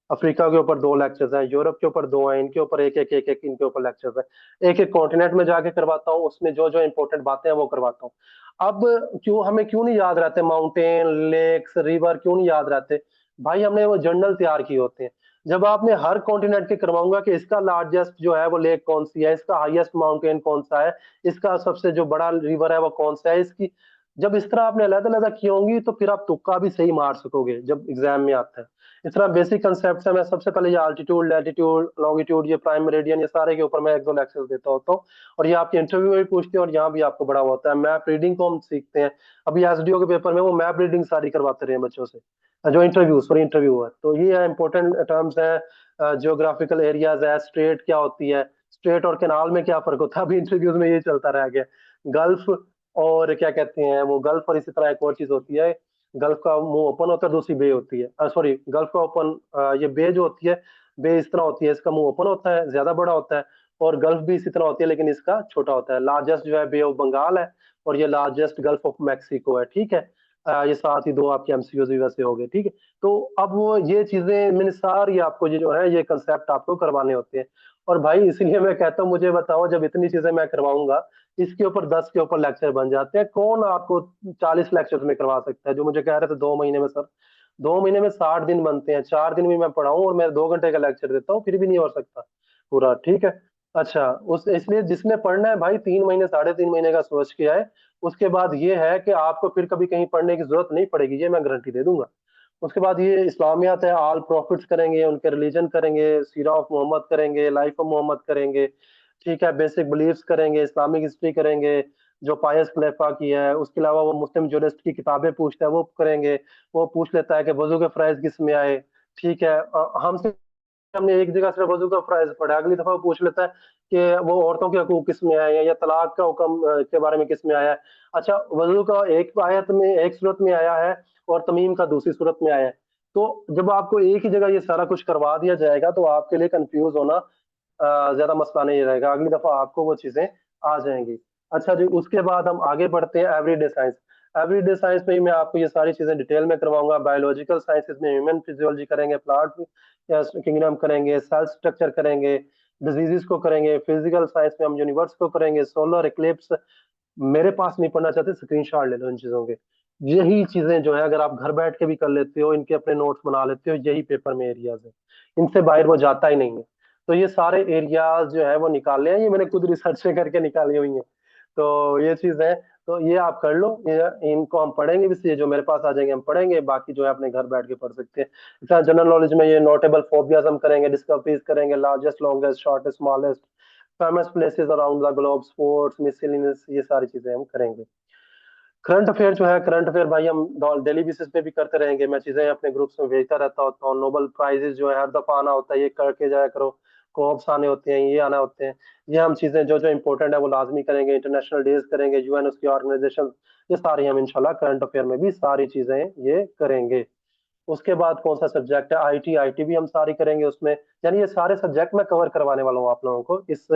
अफ्रीका के ऊपर 2 लेक्चर्स हैं, यूरोप के ऊपर 2 हैं, इनके ऊपर एक एक इनके ऊपर लेक्चर्स हैं। एक एक कॉन्टिनेंट में जाके करवाता हूँ, उसमें जो जो इंपॉर्टेंट बातें हैं वो करवाता हूँ। अब क्यों नहीं याद रहते माउंटेन, लेक्स, रिवर क्यों नहीं याद रहते? भाई हमने वो जर्नल तैयार किए होते हैं। जब आपने हर कॉन्टिनेंट के करवाऊंगा कि इसका लार्जेस्ट जो है वो लेक कौन सी है, इसका हाईएस्ट माउंटेन कौन सा है, इसका सबसे जो बड़ा रिवर है वो कौन सा है, इसकी जब इस तरह आपने अलग अलग की होंगी तो फिर आप तुक्का भी सही मार सकोगे जब एग्जाम में आता है। इस तरह बेसिक कंसेप्ट है। मैं सबसे पहले ये आल्टीट्यूड, लैटिट्यूड, लॉन्गिट्यूड, ये प्राइम मेरिडियन, ये सारे के ऊपर मैं एक दो लेक्चर देता होता हूँ। और ये आपके इंटरव्यू में भी पूछते हैं और यहाँ भी आपको बड़ा होता है। मैप रीडिंग को हम सीखते हैं। अभी एसडीओ के पेपर में वो मैप रीडिंग सारी करवाते रहे हैं बच्चों से, जो इंटरव्यू सॉरी इंटरव्यू है। तो ये इंपॉर्टेंट टर्म्स है। जियोग्राफिकल एरियाज है, स्ट्रेट क्या होती है, स्ट्रेट और कैनाल में क्या फर्क होता है, अभी इंटरव्यूज में ये चलता रह गया। गल्फ और क्या कहते हैं वो गल्फ, और इसी तरह एक और चीज होती है, गल्फ का मुंह ओपन होता है, दूसरी बे होती है, सॉरी गल्फ का ओपन, ये बे जो होती है, बे इस तरह होती है, इसका मुंह ओपन होता है, ज्यादा बड़ा होता है। और गल्फ भी इसी तरह होती है लेकिन इसका छोटा होता है। लार्जेस्ट जो है बे ऑफ बंगाल है, और ये लार्जेस्ट गल्फ ऑफ मैक्सिको है, ठीक है। ये साथ ही दो आपके एमसीक्यूज भी वैसे हो गए, ठीक है। तो अब वो ये चीजें मैंने सारी आपको ये जो है ये कंसेप्ट आपको करवाने होते हैं। और भाई इसलिए मैं कहता हूँ, मुझे बताओ जब इतनी चीजें मैं करवाऊंगा, इसके ऊपर 10 के ऊपर लेक्चर बन जाते हैं, कौन आपको 40 लेक्चर में करवा सकता है? जो मुझे कह रहे थे 2 महीने में सर, 2 महीने में 60 दिन बनते हैं, 4 दिन भी मैं पढ़ाऊं और मैं 2 घंटे का लेक्चर देता हूँ, फिर भी नहीं हो सकता पूरा, ठीक है। अच्छा, उस इसलिए जिसने पढ़ना है भाई 3 महीने, 3.5 महीने का सोच के आए। उसके बाद ये है कि आपको फिर कभी कहीं पढ़ने की जरूरत नहीं पड़ेगी, ये मैं गारंटी दे दूंगा। उसके बाद ये इस्लामियात है, आल प्रॉफिट्स करेंगे, उनके रिलीजन करेंगे, सीरा ऑफ मोहम्मद करेंगे, लाइफ ऑफ मोहम्मद करेंगे, ठीक है। बेसिक बिलीफ्स करेंगे, इस्लामिक हिस्ट्री करेंगे, जो पायस खलीफा की है। उसके अलावा वो मुस्लिम जूरिस्ट की किताबें पूछता है, वो करेंगे। वो पूछ लेता है कि वजू के फराइज किस में आए, ठीक है। हमसे हमने एक जगह सिर्फ वजू का फराइज पढ़ा, अगली दफा वो पूछ लेता है कि वो औरतों के हकूक किस में आए हैं, या तलाक का हुक्म के बारे में किस में आया है। अच्छा, वजू का एक आयत में एक सूरत में आया है और तमीम का दूसरी सूरत में आया है। तो जब आपको एक ही जगह ये सारा कुछ करवा दिया जाएगा तो आपके लिए कंफ्यूज होना ज्यादा मसला नहीं रहेगा, अगली दफा आपको वो चीजें आ जाएंगी। अच्छा जी, उसके बाद हम आगे बढ़ते हैं एवरीडे साइंस। एवरीडे साइंस में ही मैं आपको ये सारी चीजें डिटेल में करवाऊंगा। बायोलॉजिकल साइंसेज में ह्यूमन फिजियोलॉजी करेंगे, प्लांट किंगडम करेंगे, सेल स्ट्रक्चर करेंगे, डिजीजेस को करेंगे। फिजिकल साइंस में हम यूनिवर्स को करेंगे, सोलर इक्लिप्स। मेरे पास नहीं पढ़ना चाहते, स्क्रीनशॉट ले लो इन चीजों के। यही चीजें जो है अगर आप घर बैठ के भी कर लेते हो, इनके अपने नोट्स बना लेते हो, यही पेपर में एरियाज है, इनसे बाहर वो जाता ही नहीं है। तो ये सारे एरियाज जो है वो निकाले हैं, ये मैंने खुद रिसर्च करके निकाली हुई है। तो ये चीज है, तो ये आप कर लो, ये इनको हम पढ़ेंगे भी, ये जो मेरे पास आ जाएंगे हम पढ़ेंगे, बाकी जो है अपने घर बैठ के पढ़ सकते हैं। इतना जनरल नॉलेज में ये नोटेबल फोबियाज हम करेंगे, डिस्कवरीज करेंगे, largest longest shortest smallest famous places around the globe, sports miscellaneous, ये सारी चीजें हम करेंगे। करंट अफेयर जो है, करंट अफेयर भाई हम डेली बेसिस पे भी करते रहेंगे। मैं चीजें अपने ग्रुप्स में भेजता रहता होता हूँ। नोबेल प्राइजेस जो है हर दफा आना होता है, ये करके जाया करो। कोऑप्स आने होते हैं, ये आना होते हैं। ये हम चीजें जो जो इंपॉर्टेंट है वो लाजमी करेंगे। इंटरनेशनल डेज करेंगे, यूएन उसकी ऑर्गेनाइजेशन, ये सारी हम इंशाल्लाह करंट अफेयर में भी सारी चीजें ये करेंगे। उसके बाद कौन सा सब्जेक्ट है, आईटी, आईटी भी हम सारी करेंगे उसमें। यानी ये सारे सब्जेक्ट मैं कवर करवाने वाला हूँ आप लोगों को इस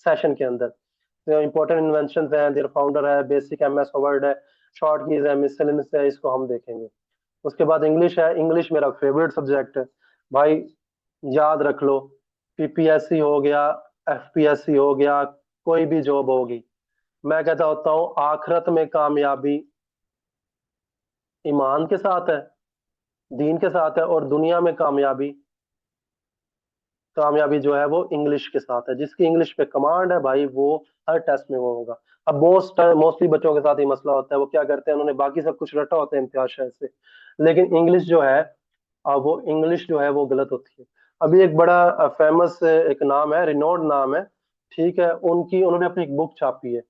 सेशन के अंदर। इंपॉर्टेंट इन्वेंशन है, देयर फाउंडर है, बेसिक एमएस वर्ड है, शॉर्ट कीज है, मिसलेनियस है, इसको हम देखेंगे। उसके बाद इंग्लिश है, इंग्लिश मेरा फेवरेट सब्जेक्ट है भाई। याद रख लो, पीपीएससी हो गया, एफपीएससी हो गया, कोई भी जॉब होगी, मैं कहता होता हूँ आखिरत में कामयाबी ईमान के साथ है, दीन के साथ है, और दुनिया में कामयाबी, कामयाबी जो है वो इंग्लिश के साथ है। जिसकी इंग्लिश पे कमांड है भाई, वो हर टेस्ट में वो होगा। अब मोस्टली बच्चों के साथ ही मसला होता है, वो क्या करते हैं, उन्होंने बाकी सब कुछ रटा होता है इम्तियाज शायद से, लेकिन इंग्लिश जो है, वो इंग्लिश जो है वो गलत होती है। अभी एक बड़ा फेमस एक नाम है, रिनोड नाम है, ठीक है, उनकी उन्होंने अपनी एक बुक छापी है।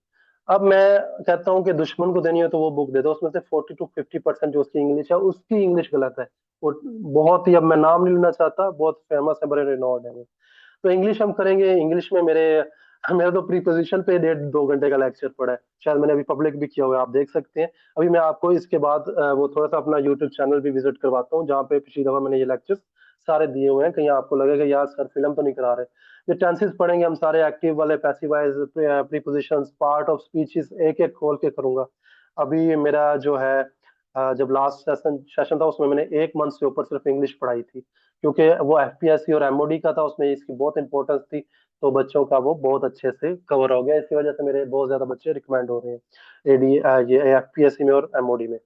अब मैं कहता हूँ कि दुश्मन को देनी हो तो वो बुक दे दो, उसमें से 40 to 50% जो उसकी इंग्लिश है, उसकी इंग्लिश गलत है। वो बहुत ही, अब मैं नाम नहीं लेना चाहता, बहुत फेमस है, बड़े रिनोड है वो। तो इंग्लिश हम करेंगे। इंग्लिश में मेरे मेरा तो प्रीपोजिशन पे 1.5 2 घंटे का लेक्चर पड़ा है, शायद मैंने अभी पब्लिक भी किया हुआ है, आप देख सकते हैं। अभी मैं आपको इसके बाद वो थोड़ा सा अपना यूट्यूब चैनल भी विजिट करवाता हूँ, जहाँ पे पिछली दफा मैंने ये लेक्चर्स सारे दिए हुए हैं। कहीं आपको लगेगा यार सर फिल्म तो नहीं करा रहे। ये टेंसेस पढ़ेंगे हम सारे, एक्टिव वाले, passive wise, prepositions, part of speeches, एक एक खोल के करूंगा। अभी मेरा जो है जब लास्ट सेशन था उसमें मैंने 1 मंथ से ऊपर सिर्फ इंग्लिश पढ़ाई थी, क्योंकि वो एफपीएससी और एमओडी का था, उसमें इसकी बहुत इंपॉर्टेंस थी। तो बच्चों का वो बहुत अच्छे से कवर हो गया, इसकी वजह से मेरे बहुत ज्यादा बच्चे रिकमेंड हो रहे हैं एडी, ये एफपीएससी में और एमओडी में।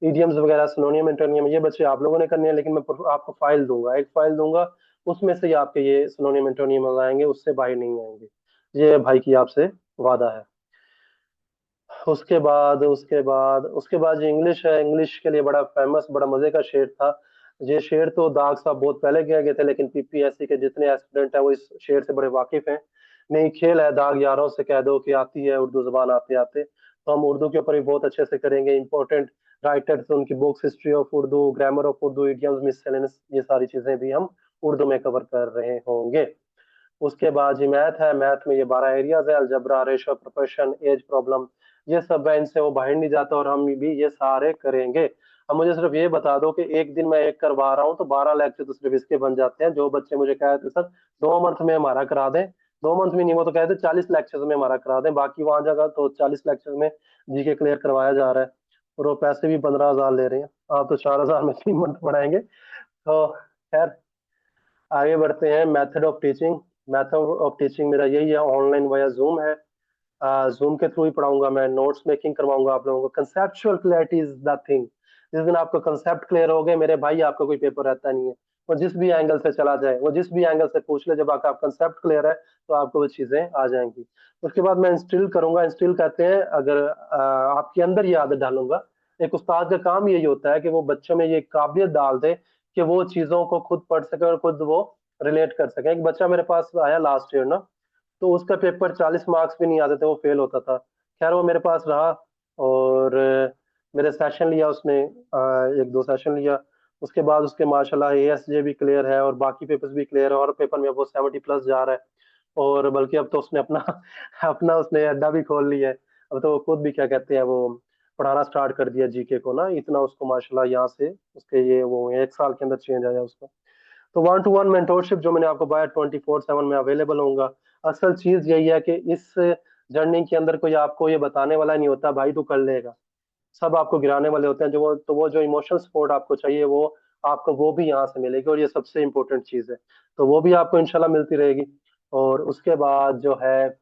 ईडीएम्स वगैरह, सिनोनियम एंटोनियम, ये बच्चे आप लोगों ने करने हैं, लेकिन मैं आपको फाइल दूंगा, एक फाइल दूंगा, उसमें से ही आपके ये सिनोनियम एंटोनियम आएंगे, उससे बाहर नहीं आएंगे। ये भाई की आपसे वादा है। उसके बाद जो इंग्लिश है, इंग्लिश के लिए बड़ा फेमस, बड़ा मजे का शेर था। ये शेर तो दाग साहब बहुत पहले कह गए थे, लेकिन पीपीएससी के जितने एस्पिरेंट हैं वो इस शेर से बड़े वाकिफ हैं। नहीं, खेल है, दाग यारों से कह दो कि आती है उर्दू जुबान आते आते। तो हम उर्दू के ऊपर भी बहुत अच्छे से करेंगे। इंपॉर्टेंट राइटर्स, उनकी books, history of Urdu, grammar of Urdu, idioms, miscellaneous, ये सारी चीजें भी हम उर्दू में कवर कर रहे होंगे। उसके बाद जी मैथ है। मैथ में ये 12 एरियाज है, algebra, ratio, proportion, age problem, ये सब है, इनसे वो बाहर नहीं जाता, और हम भी ये सारे करेंगे। अब मुझे सिर्फ ये बता दो कि एक दिन मैं एक करवा रहा हूँ तो 12 लेक्चर तो सिर्फ इसके बन जाते हैं। जो बच्चे मुझे कह रहे थे सर 2 मंथ में हमारा करा दें, 2 मंथ में नहीं, वो तो कहते 40 लेक्चर में हमारा करा दें, बाकी वहां जगह तो 40 लेक्चर में जीके क्लियर करवाया जा रहा है। और वो पैसे भी 15,000 ले रहे हैं। आप तो 4,000 में 3 मंथ पढ़ाएंगे। तो खैर, आगे बढ़ते हैं। Method of teaching. Method of teaching मेरा यही है, ऑनलाइन वाया जूम है। जूम के थ्रू ही पढ़ाऊंगा मैं, नोट्स मेकिंग करवाऊंगा आप लोगों को। Conceptual clarity is the thing. जिस दिन आपको कंसेप्ट क्लियर हो गए मेरे भाई, आपका कोई पेपर रहता नहीं है। वो जिस भी एंगल से चला जाए, वो जिस भी एंगल से पूछ ले, जब आपका कंसेप्ट क्लियर है तो आपको वो चीजें आ जाएंगी। उसके बाद मैं इंस्टिल करूंगा। इंस्टिल कहते हैं, अगर आपके अंदर ये आदत डालूंगा। एक उस्ताद का काम यही होता है कि वो बच्चों में ये काबिलियत डाल दे कि वो चीजों को खुद पढ़ सके और खुद वो रिलेट कर सके। एक बच्चा मेरे पास आया लास्ट ईयर ना, तो उसका पेपर 40 मार्क्स भी नहीं आते थे, वो फेल होता था। खैर वो मेरे पास रहा, और मेरे सेशन लिया उसने, 1-2 सेशन लिया। उसके बाद उसके माशाल्लाह एएसजे भी क्लियर है और बाकी पेपर्स भी क्लियर है, और पेपर में वो 70+ जा रहा है। और बल्कि अब तो उसने अपना अपना उसने अड्डा भी खोल लिया है। अब तो वो खुद भी क्या कहते हैं, वो पढ़ाना स्टार्ट कर दिया जीके को ना, इतना उसको माशाल्लाह यहाँ से उसके ये वो 1 साल के अंदर चेंज आया उसका। तो 1-to-1 मेंटोरशिप जो मैंने आपको बताया, 24/7 में अवेलेबल होऊंगा। असल चीज यही है कि इस जर्नी के अंदर कोई आपको ये बताने वाला नहीं होता भाई तू कर लेगा। सब आपको गिराने वाले होते हैं। वो जो इमोशनल सपोर्ट आपको चाहिए, वो आपको वो भी यहाँ से मिलेगी, और ये सबसे इंपॉर्टेंट चीज है। तो वो भी आपको इंशाल्लाह मिलती रहेगी। और उसके बाद जो है,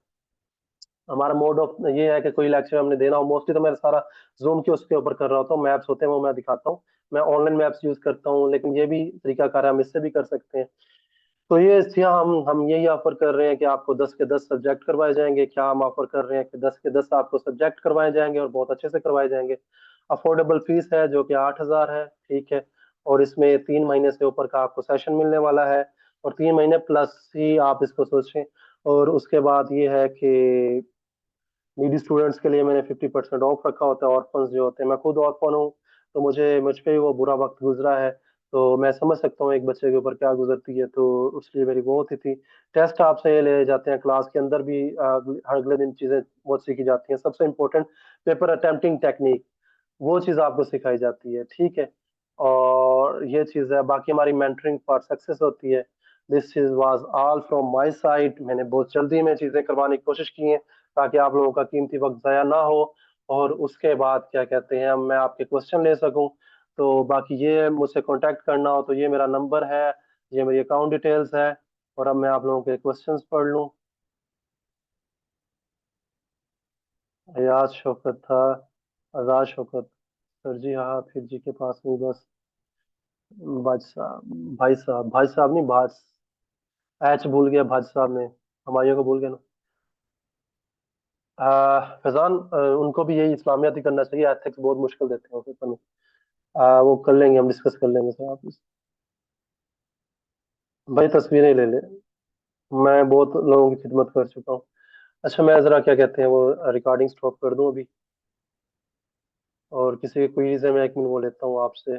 हमारा मोड ऑफ ये है कि कोई लेक्चर हमने देना हो, मोस्टली तो मैं सारा जूम के उसके ऊपर कर रहा होता हूँ। मैप्स होते हैं वो मैं दिखाता हूँ। मैं ऑनलाइन मैप्स यूज करता हूँ, लेकिन ये भी तरीका कार है, हम इससे भी कर सकते हैं। तो ये यहाँ हम यही ऑफर कर रहे हैं कि आपको 10 के 10 सब्जेक्ट करवाए जाएंगे। क्या हम ऑफर कर रहे हैं कि 10 के 10 आपको सब्जेक्ट करवाए जाएंगे, और बहुत अच्छे से करवाए जाएंगे। अफोर्डेबल फीस है जो कि 8,000 है, ठीक है। और इसमें 3 महीने से ऊपर का आपको सेशन मिलने वाला है, और 3 महीने प्लस ही आप इसको सोचें। और उसके बाद ये है कि नीडी स्टूडेंट्स के लिए मैंने 50% ऑफ रखा होता है। ऑर्फन्स जो होते हैं, मैं खुद ऑर्फन हूँ, तो मुझ पे भी वो बुरा वक्त गुजरा है। तो मैं समझ सकता हूँ एक बच्चे के ऊपर क्या गुजरती है, तो उसलिए मेरी वो होती थी। टेस्ट आपसे ये ले जाते हैं, क्लास के अंदर भी हर अगले दिन चीजें बहुत सीखी जाती हैं। सबसे इंपॉर्टेंट पेपर अटेम्प्टिंग टेक्निक, वो चीज आपको सिखाई जाती है, ठीक है। और ये चीज है, बाकी हमारी मेंटरिंग फॉर सक्सेस होती है। This is was all from my side. मैंने बहुत जल्दी में चीजें करवाने की कोशिश की है, ताकि आप लोगों का कीमती वक्त जाया ना हो। और उसके बाद क्या कहते हैं, मैं आपके क्वेश्चन ले सकूं। तो बाकी ये मुझसे कांटेक्ट करना हो तो ये मेरा नंबर है, ये मेरी अकाउंट डिटेल्स है। और अब मैं आप लोगों के क्वेश्चंस पढ़ लूं। अयाज शौकत था, आजाद शौकत। सर जी हाँ, फिर जी के पास में बस। भाई साहब नहीं, भाज, एच भूल गया, भाज साहब में हमारे को भूल गया ना। फैजान, उनको भी यही इस्लामियात ही करना चाहिए। एथिक्स बहुत मुश्किल देते हैं पेपर में। वो कर लेंगे, हम डिस्कस कर लेंगे सर आप। भाई तस्वीरें ले ले, मैं बहुत लोगों की खिदमत कर चुका हूँ। अच्छा, मैं जरा क्या कहते हैं वो रिकॉर्डिंग स्टॉप कर दूं अभी, और किसी की क्वीज है, मैं 1 मिनट वो लेता हूँ आपसे।